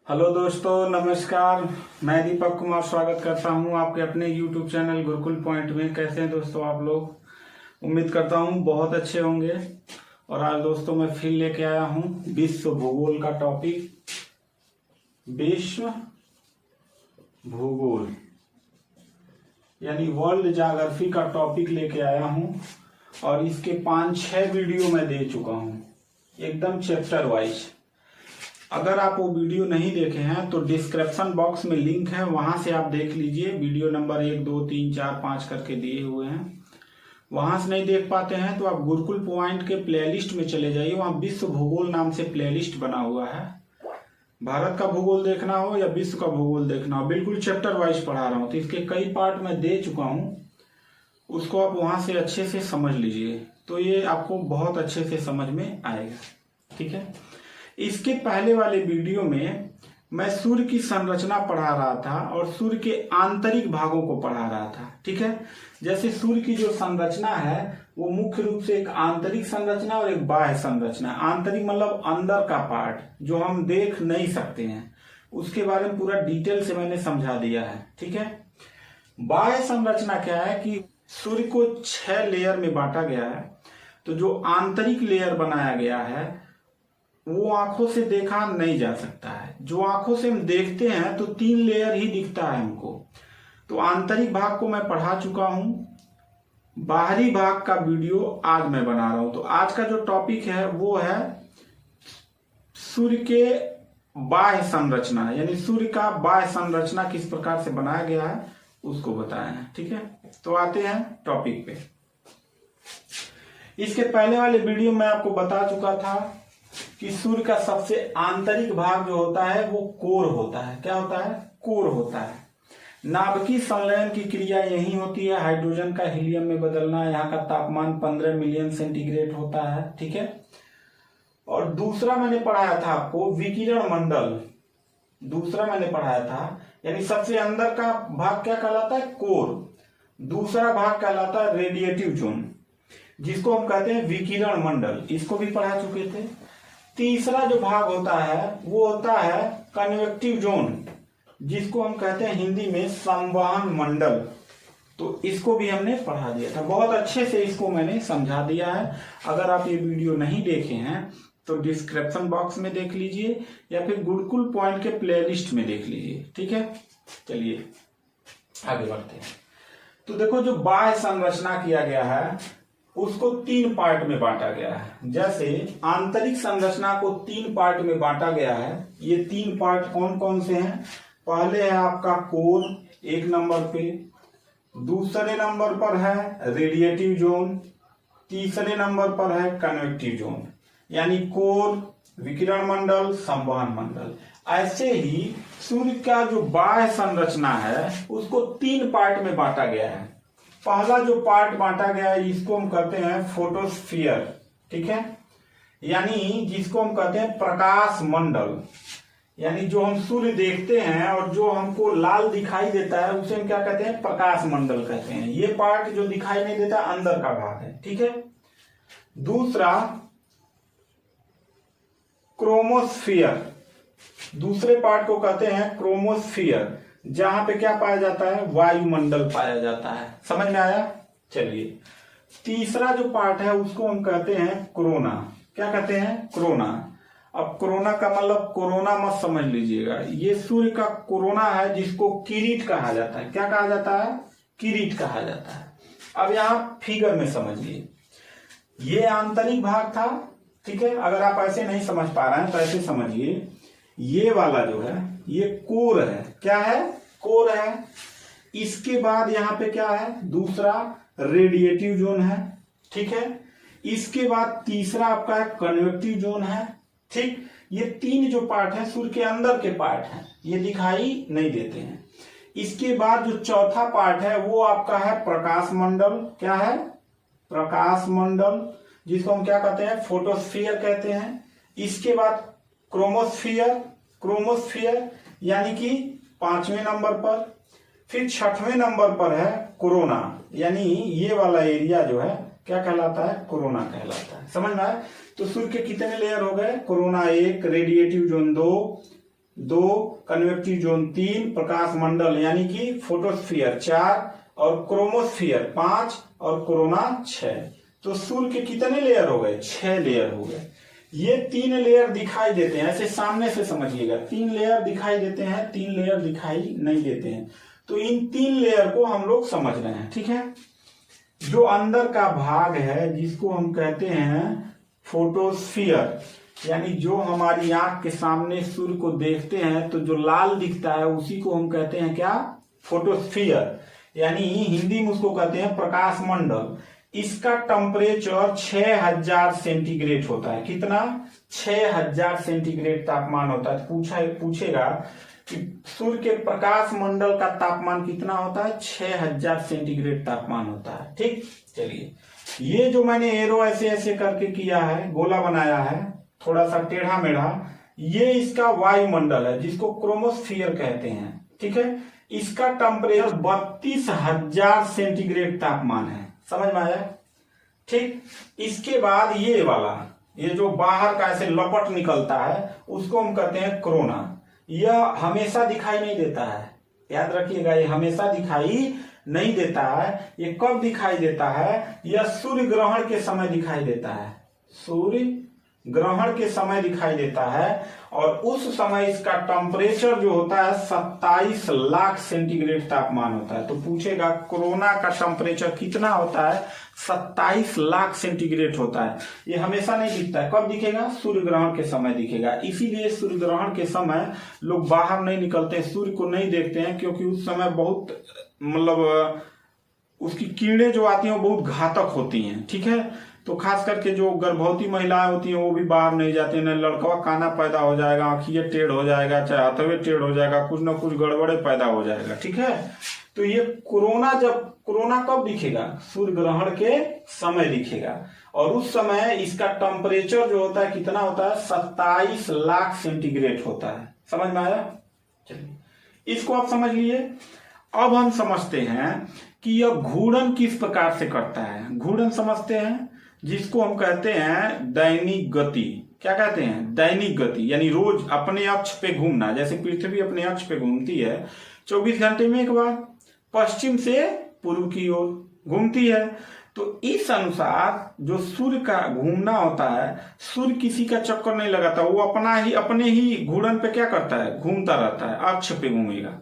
Hello दोस्तों, नमस्कार। मैं दीपक कुमार स्वागत करता हूं आपके अपने YouTube चैनल गुरुकुल पॉइंट में। कैसे हैं दोस्तों आप लोग? उम्मीद करता हूं बहुत अच्छे होंगे। और आज दोस्तों मैं फिर लेके आया हूं विश्व भूगोल का टॉपिक। विश्व भूगोल यानी वर्ल्ड ज्योग्राफी का टॉपिक लेके आया हूं। और इसके 5-6 वीडियो मैं दे चुका हूं, एकदम चैप्टर वाइज। अगर आप वो वीडियो नहीं देखे हैं तो डिस्क्रिप्शन बॉक्स में लिंक है, वहां से आप देख लीजिए। वीडियो नंबर 1, 2, 3, 4, 5 करके दिए हुए हैं। वहां से नहीं देख पाते हैं तो आप गुरुकुल पॉइंट के प्लेलिस्ट में चले जाइए। वहां विश्व भूगोल नाम से प्लेलिस्ट बना हुआ है। भारत का भूगोल देखना हो या विश्व का भूगोल देखना हो, बिल्कुल चैप्टर वाइज पढ़ा रहा हूं। तो इसके कई पार्ट में दे चुका हूं, उसको आप वहां से अच्छे से समझ लीजिए, तो ये आपको बहुत अच्छे से समझ में आएगा। ठीक है। इसके पहले वाले वीडियो में मैं सूर्य की संरचना पढ़ा रहा था और सूर्य के आंतरिक भागों को पढ़ा रहा था। ठीक है। जैसे सूर्य की जो संरचना है वो मुख्य रूप से एक आंतरिक संरचना और एक बाह्य संरचना। आंतरिक मतलब अंदर का पार्ट जो हम देख नहीं सकते हैं, उसके बारे में पूरा डिटेल से मैंने समझा दिया है। ठीक है। बाह्य संरचना क्या है कि सूर्य को 6 लेयर में बांटा गया है। तो जो आंतरिक लेयर बनाया गया है वो आंखों से देखा नहीं जा सकता है। जो आंखों से हम देखते हैं तो 3 लेयर ही दिखता है हमको। तो आंतरिक भाग को मैं पढ़ा चुका हूं। बाहरी भाग का वीडियो आज मैं बना रहा हूं। तो आज का जो टॉपिक है वो है सूर्य के बाह्य संरचना, यानी सूर्य का बाह्य संरचना किस प्रकार से बनाया गया है उसको बताया है। ठीक है। तो आते हैं टॉपिक पे। इसके पहले वाले वीडियो में आपको बता चुका था कि सूर्य का सबसे आंतरिक भाग जो होता है वो कोर होता है। क्या होता है? कोर होता है। नाभिकीय संलयन की क्रिया यही होती है, हाइड्रोजन का हीलियम में बदलना। यहाँ का तापमान 15 मिलियन सेंटीग्रेड होता है। ठीक है। और दूसरा मैंने पढ़ाया था आपको विकिरण मंडल। दूसरा मैंने पढ़ाया था, यानी सबसे अंदर का भाग क्या कहलाता है? कोर। दूसरा भाग कहलाता है रेडिएटिव जोन, जिसको हम कहते हैं विकिरण मंडल। इसको भी पढ़ा चुके थे। तीसरा जो भाग होता है वो होता है कन्वेक्टिव जोन, जिसको हम कहते हैं हिंदी में संवहन मंडल। तो इसको भी हमने पढ़ा दिया था, बहुत अच्छे से इसको मैंने समझा दिया है। अगर आप ये वीडियो नहीं देखे हैं तो डिस्क्रिप्शन बॉक्स में देख लीजिए या फिर गुरुकुल पॉइंट के प्लेलिस्ट में देख लीजिए। ठीक है। चलिए आगे बढ़ते हैं। तो देखो, जो बाह्य संरचना किया गया है उसको 3 पार्ट में बांटा गया है। जैसे आंतरिक संरचना को 3 पार्ट में बांटा गया है। ये 3 पार्ट कौन कौन से हैं? पहले है आपका कोर 1 नंबर पे, दूसरे नंबर पर है रेडिएटिव जोन, तीसरे नंबर पर है कन्वेक्टिव जोन। यानी कोर, विकिरण मंडल, संवहन मंडल। ऐसे ही सूर्य का जो बाह्य संरचना है उसको 3 पार्ट में बांटा गया है। पहला जो पार्ट बांटा गया है इसको हम कहते हैं फोटोस्फीयर। ठीक है। यानी जिसको हम कहते हैं प्रकाश मंडल, यानी जो हम सूर्य देखते हैं और जो हमको लाल दिखाई देता है उसे हम क्या कहते हैं? प्रकाश मंडल कहते हैं। ये पार्ट जो दिखाई नहीं देता अंदर का भाग है। ठीक है। दूसरा क्रोमोस्फीयर। दूसरे पार्ट को कहते हैं क्रोमोस्फीयर, जहां पे क्या पाया जाता है? वायुमंडल पाया जाता है। समझ में आया? चलिए, तीसरा जो पार्ट है उसको हम कहते हैं कोरोना। क्या कहते हैं? कोरोना। अब कोरोना का मतलब कोरोना मत समझ लीजिएगा, ये सूर्य का कोरोना है जिसको किरीट कहा जाता है। क्या कहा जाता है? किरीट कहा जाता है। अब यहां फिगर में समझिए, ये आंतरिक भाग था। ठीक है। अगर आप ऐसे नहीं समझ पा रहे हैं तो ऐसे समझिए, ये वाला जो है ये कोर है। क्या है? कोर है। इसके बाद यहां पे क्या है? दूसरा रेडिएटिव जोन है। ठीक है। इसके बाद तीसरा आपका है कन्वेक्टिव जोन है। ठीक। ये 3 जो पार्ट है सूर्य के अंदर के पार्ट हैं, ये दिखाई नहीं देते हैं। इसके बाद जो चौथा पार्ट है वो आपका है प्रकाश मंडल। क्या है? प्रकाश मंडल, जिसको हम क्या कहते हैं? फोटोस्फीयर कहते हैं। इसके बाद क्रोमोस्फीयर। क्रोमोस्फीयर यानी कि 5वें नंबर पर। फिर 6वें नंबर पर है कोरोना, यानी ये वाला एरिया जो है क्या कहलाता है? कोरोना कहलाता है। समझ में आया? तो सूर्य के कितने लेयर हो गए? Corona 1, radiative zone 2, 2, convective zone 3, प्रकाश मंडल यानी कि फोटोस्फीयर 4 और क्रोमोस्फीयर 5 और कोरोना 6। तो सूर्य के कितने लेयर हो गए? 6 लेयर हो गए। ये 3 लेयर दिखाई देते हैं, ऐसे सामने से समझिएगा, 3 लेयर दिखाई देते हैं, 3 लेयर दिखाई नहीं देते हैं। तो इन 3 लेयर को हम लोग समझ रहे हैं, ठीक है। जो अंदर का भाग है जिसको हम कहते हैं फोटोस्फीयर, यानी जो हमारी आंख के सामने सूर्य को देखते हैं तो जो लाल दिखता है उसी को हम कहते हैं क्या? फोटोस्फीयर, यानी हिंदी में उसको कहते हैं प्रकाश मंडल। इसका टेम्परेचर 6000 सेंटीग्रेड होता है। कितना? 6000 सेंटीग्रेड तापमान होता है। पूछेगा कि सूर्य के प्रकाश मंडल का तापमान कितना होता है? 6000 सेंटीग्रेड तापमान होता है, ठीक। चलिए, ये जो मैंने एरो ऐसे ऐसे करके किया है, गोला बनाया है, थोड़ा सा टेढ़ा मेढ़ा, ये इसका वायुमंडल है जिसको क्रोमोस्फीयर कहते हैं, ठीक है। इसका टेम्परेचर 32000 सेंटीग्रेड तापमान है। समझ में आया? ठीक। इसके बाद ये वाला, ये जो बाहर का ऐसे लपट निकलता है उसको हम कहते हैं कोरोना। यह हमेशा दिखाई नहीं देता है, याद रखिएगा, ये हमेशा दिखाई नहीं देता है। ये कब दिखाई देता है? यह सूर्य ग्रहण के समय दिखाई देता है। सूर्य ग्रहण के समय दिखाई देता है और उस समय इसका टेम्परेचर जो होता है 27 लाख सेंटीग्रेड तापमान होता है। तो पूछेगा कोरोना का टेम्परेचर कितना होता है? 27 लाख सेंटीग्रेड होता है। ये हमेशा नहीं दिखता है। कब दिखेगा? सूर्य ग्रहण के समय दिखेगा। इसीलिए सूर्य ग्रहण के समय लोग बाहर नहीं निकलते, सूर्य को नहीं देखते हैं, क्योंकि उस समय बहुत मतलब उसकी किरणें जो आती हैं वो बहुत घातक होती हैं, ठीक है। तो खास करके जो गर्भवती महिलाएं होती हैं वो भी बाहर नहीं जाती हैं, लड़का काना पैदा हो जाएगा, आंखिए टेढ़ हो जाएगा, चाहे हथवे टेढ़ हो जाएगा, कुछ ना कुछ गड़बड़े पैदा हो जाएगा, ठीक है। तो ये कोरोना कब दिखेगा? सूर्य ग्रहण के समय दिखेगा और उस समय इसका टेम्परेचर जो होता है कितना होता है? 27 लाख सेंटीग्रेड होता है। समझ में आया? चलिए, इसको आप समझ लिए। अब हम समझते हैं कि यह घूर्णन किस प्रकार से करता है। घूर्णन समझते हैं, जिसको हम कहते हैं दैनिक गति। क्या कहते हैं? दैनिक गति, यानी रोज अपने अक्ष पे घूमना। जैसे पृथ्वी अपने अक्ष पे घूमती है 24 घंटे में एक बार, पश्चिम से पूर्व की ओर घूमती है। तो इस अनुसार जो सूर्य का घूमना होता है, सूर्य किसी का चक्कर नहीं लगाता, वो अपने ही घूर्णन पे क्या करता है? घूमता रहता है, अक्ष पे घूमेगा।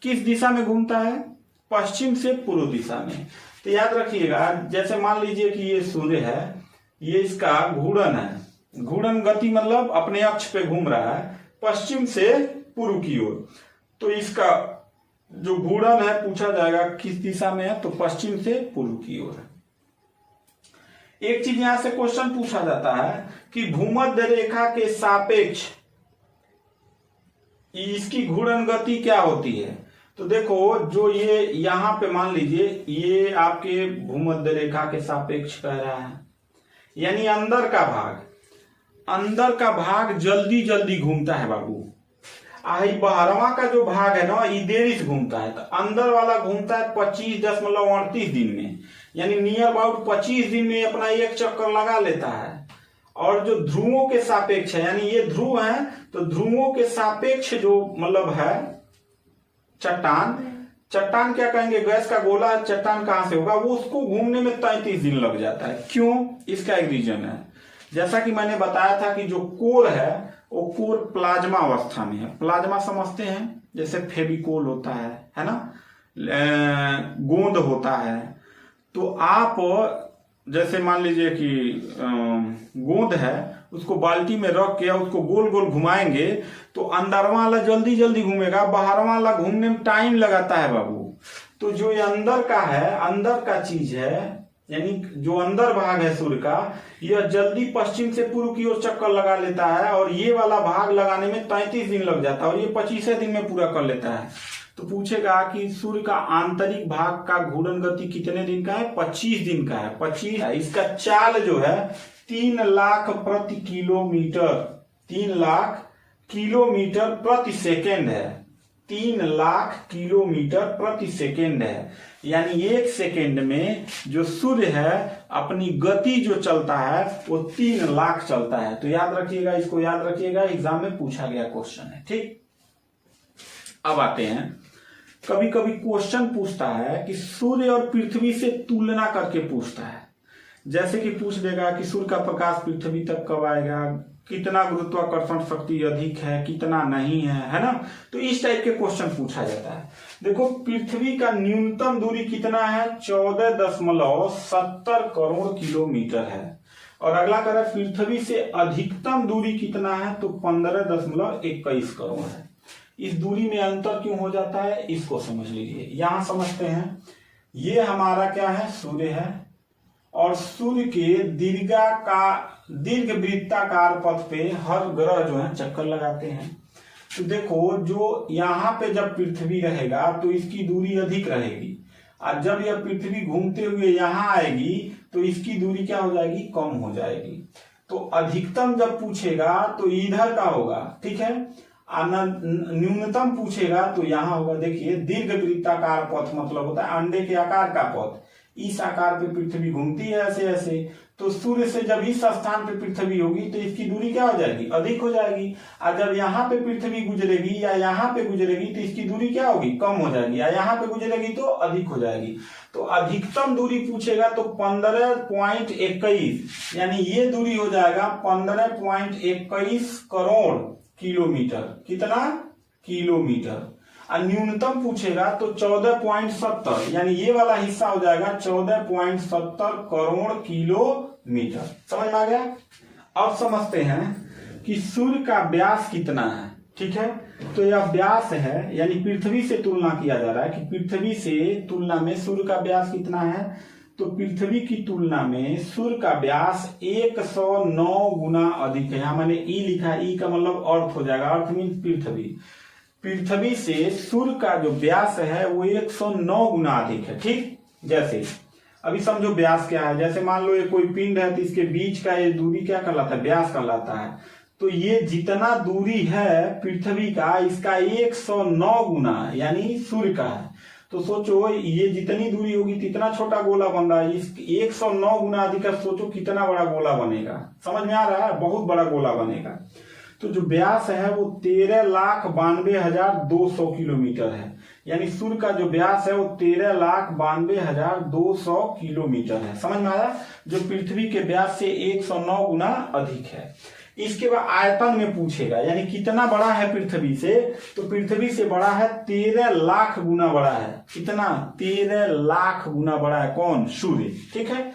किस दिशा में घूमता है? पश्चिम से पूर्व दिशा में। तो याद रखिएगा, जैसे मान लीजिए कि ये सूर्य है, ये इसका घूर्णन है। घूर्णन गति मतलब अपने अक्ष पे घूम रहा है पश्चिम से पूर्व की ओर। तो इसका जो घूर्णन है पूछा जाएगा किस दिशा में है, तो पश्चिम से पूर्व की ओर है। एक चीज यहां से क्वेश्चन पूछा जाता है कि भूमध्य रेखा के सापेक्ष इसकी घूर्णन गति क्या होती है। तो देखो, जो ये यहां पे मान लीजिए ये आपके भूमध्य रेखा के सापेक्ष कह रहा है, यानी अंदर का भाग जल्दी जल्दी घूमता है बाबू। बाहरवा का जो भाग है ना, ये देरी से घूमता है। तो अंदर वाला घूमता है 25.38 दिन में, यानी नियर अबाउट 25 दिन में अपना एक चक्कर लगा लेता है। और जो ध्रुवों के सापेक्ष है, यानी ये ध्रुव है, तो ध्रुवों के सापेक्ष जो मतलब है चट्टान क्या कहेंगे? गैस का गोला चट्टान कहां से होगा? वो उसको घूमने में 33 दिन लग जाता है। क्यों? इसका एक रीजन है। जैसा कि मैंने बताया था कि जो कोर है वो कोर प्लाज्मा अवस्था में है। प्लाज्मा समझते हैं, जैसे फेविकोल होता है ना, गोंद होता है। तो आप जैसे मान लीजिए कि गोंद है, उसको बाल्टी में रख के उसको गोल गोल घुमाएंगे तो अंदर वाला जल्दी जल्दी घूमेगा, बाहर वाला घूमने में टाइम लगाता है बाबू। तो जो ये अंदर का है, अंदर का चीज है, यानी जो अंदर भाग है सूर्य का, यह जल्दी पश्चिम से पूर्व की ओर चक्कर लगा लेता है और ये वाला भाग लगाने में 33 दिन लग जाता है और ये 25 दिन में पूरा कर लेता है। तो पूछेगा कि सूर्य का आंतरिक भाग का घूर्णन गति कितने दिन का है? 25 दिन का है। 25। इसका चाल जो है 3 लाख प्रति किलोमीटर, 3 लाख किलोमीटर प्रति सेकेंड है। 3 लाख किलोमीटर प्रति सेकेंड है, यानी एक सेकेंड में जो सूर्य है अपनी गति जो चलता है वो 3 लाख चलता है। तो याद रखिएगा, इसको याद रखिएगा, एग्जाम में पूछा गया क्वेश्चन है, ठीक। अब आते हैं, कभी कभी क्वेश्चन पूछता है कि सूर्य और पृथ्वी से तुलना करके पूछता है। जैसे कि पूछ देगा कि सूर्य का प्रकाश पृथ्वी तक कब आएगा, कितना गुरुत्वाकर्षण शक्ति अधिक है, कितना नहीं है ना। तो इस टाइप के क्वेश्चन पूछा जाता है। देखो पृथ्वी का न्यूनतम दूरी कितना है, 14.70 करोड़ किलोमीटर है। और अगला कह रहा है पृथ्वी से अधिकतम दूरी कितना है, तो 15.21 करोड़ है। इस दूरी में अंतर क्यों हो जाता है, इसको समझ लीजिए। यहां समझते हैं, ये हमारा क्या है, सूर्य है, और सूर्य के दीर्घ वृत्ताकार पथ पे हर ग्रह जो है चक्कर लगाते हैं। तो देखो जो यहाँ पे जब पृथ्वी रहेगा तो इसकी दूरी अधिक रहेगी, और जब यह पृथ्वी घूमते हुए यहाँ आएगी तो इसकी दूरी क्या हो जाएगी, कम हो जाएगी। तो अधिकतम जब पूछेगा तो इधर का होगा, ठीक है। न्यूनतम पूछेगा तो यहाँ होगा। देखिए दीर्घ वृत्ताकार पथ मतलब होता है अंडे के आकार का पथ। इस आकार पे पृथ्वी घूमती है ऐसे ऐसे, तो सूर्य से जब इस स्थान पे पृथ्वी होगी तो इसकी दूरी क्या हो जाएगी, अधिक हो जाएगी। और जब यहाँ पे पृथ्वी गुजरेगी या यहाँ पे गुजरेगी तो इसकी दूरी क्या होगी, कम हो जाएगी, या यहाँ पे गुजरेगी तो अधिक हो जाएगी। तो अधिकतम दूरी पूछेगा तो 15.21, यानी ये दूरी हो जाएगा 15.21 करोड़ किलोमीटर। कितना, किलोमीटर। और न्यूनतम पूछेगा तो 14.70, यानी ये वाला हिस्सा हो जाएगा 14.70 करोड़ किलोमीटर। समझ में आ गया। अब समझते हैं कि सूर्य का व्यास कितना है, ठीक है। तो यह व्यास है, यानी पृथ्वी से तुलना किया जा रहा है कि पृथ्वी से तुलना में सूर्य का व्यास कितना है। तो पृथ्वी की तुलना में सूर्य का व्यास 109 गुना अधिक है। यहां मैंने ई लिखा है, ई का मतलब अर्थ हो जाएगा, अर्थ मीन पृथ्वी से सूर्य का जो व्यास है वो 109 गुना अधिक है, ठीक। जैसे अभी समझो व्यास क्या है, जैसे मान लो ये कोई पिंड है तो इसके बीच का ये दूरी क्या कहलाता है, व्यास कहलाता है। तो ये जितना दूरी है पृथ्वी का, इसका 109 गुना यानी सूर्य का है। तो सोचो ये जितनी दूरी होगी तितना छोटा गोला बन रहा है, इस 109 गुना अधिक है। सोचो कितना बड़ा गोला बनेगा, समझ में आ रहा है, बहुत बड़ा गोला बनेगा। तो जो व्यास है वो 13,92,200 किलोमीटर है, यानी सूर्य का जो व्यास है वो 13,92,200 किलोमीटर है। समझ में आया, जो पृथ्वी के व्यास से 109 गुना अधिक है। इसके बाद आयतन में पूछेगा, यानी कितना बड़ा है पृथ्वी से, तो पृथ्वी से बड़ा है 13 लाख गुना बड़ा है। कितना, 13 लाख गुना बड़ा है कौन, सूर्य, ठीक है।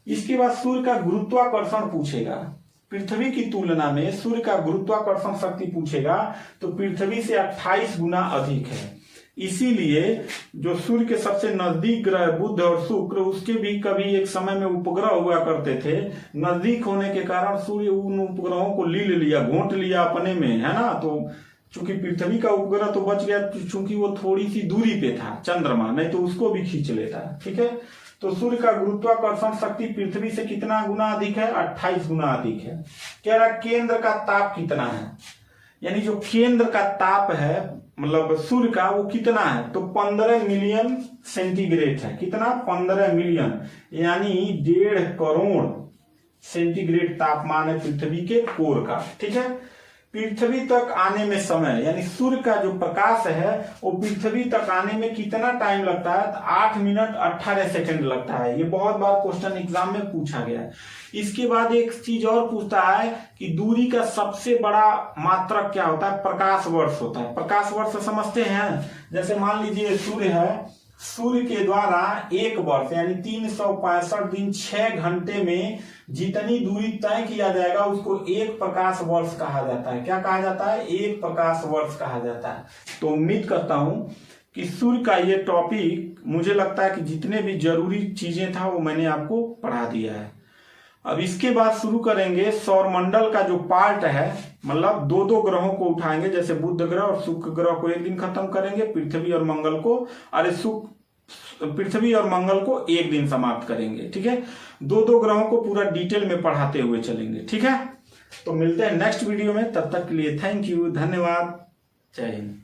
इसके बाद सूर्य का गुरुत्वाकर्षण पूछेगा, पृथ्वी की तुलना में सूर्य का गुरुत्वाकर्षण शक्ति पूछेगा तो पृथ्वी से 28 गुना अधिक है। इसीलिए जो सूर्य के सबसे नजदीक ग्रह बुध और शुक्र, उसके भी कभी एक समय में उपग्रह हुआ करते थे। नजदीक होने के कारण सूर्य उन उपग्रहों को घोंट लिया अपने में, है ना। तो चूंकि पृथ्वी का उपग्रह तो बच गया, चूंकि वो थोड़ी सी दूरी पे था चंद्रमा, नहीं तो उसको भी खींच लेता, ठीक है। तो सूर्य का गुरुत्वाकर्षण शक्ति पृथ्वी से कितना गुना अधिक है, 28 गुना अधिक है। कह रहा केंद्र का ताप कितना है, यानी जो केंद्र का ताप है मतलब सूर्य का, वो कितना है, तो 15 मिलियन सेंटीग्रेड है। कितना, 15 मिलियन, यानी 1.5 करोड़ सेंटीग्रेड तापमान है पृथ्वी के कोर का, ठीक है। पृथ्वी तक आने में समय, यानी सूर्य का जो प्रकाश है वो पृथ्वी तक आने में कितना टाइम लगता है, तो 8 मिनट 18 सेकंड लगता है। ये बहुत बार क्वेश्चन एग्जाम में पूछा गया है। इसके बाद एक चीज और पूछता है कि दूरी का सबसे बड़ा मात्रक क्या होता है, प्रकाश वर्ष होता है। प्रकाश वर्ष समझते हैं, जैसे मान लीजिए सूर्य है, सूर्य के द्वारा एक वर्ष यानी 365 दिन 6 घंटे में जितनी दूरी तय किया जाएगा उसको एक प्रकाश वर्ष कहा जाता है। क्या कहा जाता है, एक प्रकाश वर्ष कहा जाता है। तो उम्मीद करता हूं कि सूर्य का ये टॉपिक, मुझे लगता है कि जितने भी जरूरी चीजें था वो मैंने आपको पढ़ा दिया है। अब इसके बाद शुरू करेंगे सौरमंडल का जो पार्ट है, मतलब 2-2 ग्रहों को उठाएंगे, जैसे बुध ग्रह और शुक्र ग्रह को एक दिन खत्म करेंगे, पृथ्वी और मंगल को, पृथ्वी और मंगल को एक दिन समाप्त करेंगे, ठीक है। 2-2 ग्रहों को पूरा डिटेल में पढ़ाते हुए चलेंगे, ठीक है। तो मिलते हैं नेक्स्ट वीडियो में, तब तक के लिए थैंक यू, धन्यवाद, जय हिंद।